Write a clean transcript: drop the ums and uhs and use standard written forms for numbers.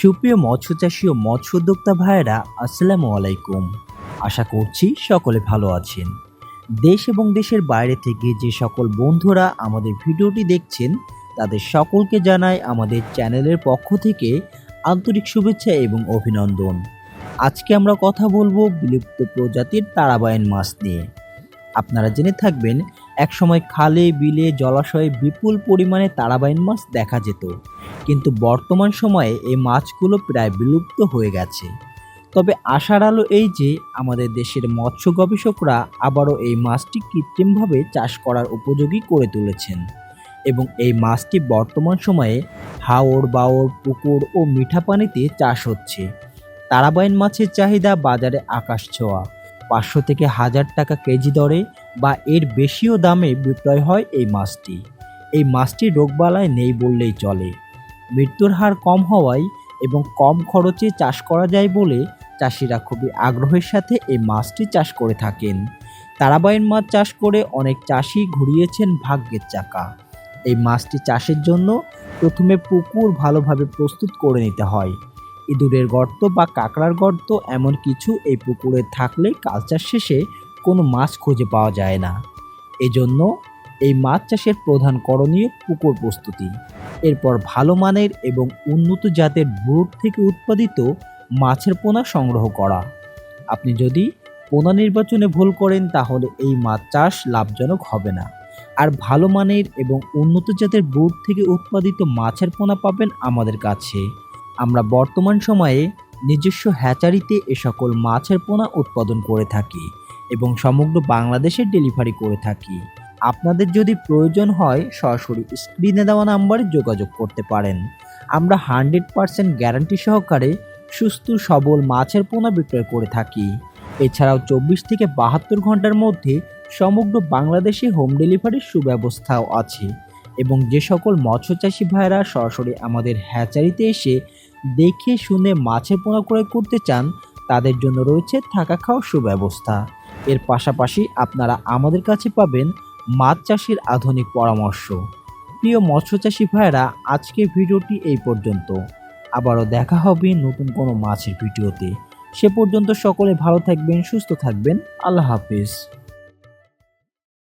সুপ্রিয় মৎস্যচাষী ও মৎস্য উদ্যোক্তা ভাইয়েরা, আসসালামু আলাইকুম। আশা করছি সকলে ভালো আছেন। দেশ এবং দেশের বাইরে থেকে যে সকল বন্ধুরা আমাদের ভিডিওটি দেখছেন তাদের সকলকে জানাই আমাদের চ্যানেলের পক্ষ থেকে আন্তরিক শুভেচ্ছা এবং অভিনন্দন। আজকে আমরা কথা বলবো বিলুপ্ত প্রজাতির তারাবাইন মাছ নিয়ে। আপনারা জেনে থাকবেন, একসময় খালে বিলে জলাশয়ে বিপুল পরিমাণে তারাবাইন মাছ দেখা যেত, কিন্তু বর্তমান সময়ে এই মাছগুলো প্রায় বিলুপ্ত হয়ে গেছে। তবে আশার আলো এই যে আমাদের দেশের মৎস্য গবেষকরা আবারও এই মাছটি কৃত্রিমভাবে চাষ করার উপযোগী করে তুলেছেন এবং এই মাছটি বর্তমান সময়ে হাওর বাওর পুকুর ও মিঠা পানিতে চাষ হচ্ছে। তারাবাইন মাছের চাহিদা বাজারে আকাশ ছোঁয়া। 500 থেকে 1000 টাকা কেজি দরে বা এর বেশিও দামে বিক্রয় হয় এই মাছটি। এই মাছটি রোগবালাই নেই বললেই চলে। মৃত্যুর হার কম হওয়ায় এবং কম খরচে চাষ করা যায় বলে চাষিরা খুবই আগ্রহের সাথে এই মাছটি চাষ করে থাকেন। তারাবাইন মাছ চাষ করে অনেক চাষি ঘুরিয়েছেন ভাগ্যের চাকা। এই মাছটি চাষের জন্য প্রথমে পুকুর ভালোভাবে প্রস্তুত করে নিতে হয়। ইঁদুরের গর্ত বা কাঁকড়ার গর্ত এমন কিছু এই পুকুরে থাকলে কালচার শেষে কোনো মাছ খুঁজে পাওয়া যায় না। এজন্য এই মাছ চাষের প্রধান করণীয় পুকুর প্রস্তুতি। এরপর ভালো মানের এবং উন্নত জাতের ব্রুড থেকে উৎপাদিত মাছের পোনা সংগ্রহ করা। আপনি যদি পোনা নির্বাচনে ভুল করেন তাহলে এই মাছ চাষ লাভজনক হবে না। আর ভালো মানের এবং উন্নত জাতের ব্রুড থেকে উৎপাদিত মাছের পোনা পাবেন আমাদের কাছে। আমরা বর্তমান সময়ে নিজস্ব হ্যাচারিতে এ সকল মাছের পোনা উৎপাদন করে থাকি এবং সমগ্র বাংলাদেশে ডেলিভারি করে থাকি। আপনাদের যদি প্রয়োজন হয় সরাসরি স্ক্রিনে দেওয়া নাম্বারে যোগাযোগ করতে পারেন। আমরা 100% গ্যারান্টি সহকারে সুস্থ সবল মাছের পোনা বিক্রয় করে থাকি। এছাড়াও 24 থেকে 72 ঘন্টার মধ্যে সমগ্র বাংলাদেশে হোম ডেলিভারির সুব্যবস্থাও আছে এবং যে সকল মৎস্যচাষী ভাইরা সরাসরি আমাদের হ্যাচারিতে এসে দেখে শুনে মাছের পোনা ক্রয় করতে চান তাদের জন্য রয়েছে থাকা খাওয়ার সুব্যবস্থা। এর পাশাপাশি আপনারা আমাদের কাছে পাবেন মাছ চাষের আধুনিক পরামর্শ। প্রিয় মৎস্যচাষী ভাইরা, আজকের ভিডিওটি এই পর্যন্ত। আবারও দেখা হবে নতুন কোনো মাছের ভিডিওতে। সে পর্যন্ত সকলে ভালো থাকবেন, সুস্থ থাকবেন। আল্লাহ হাফেজ।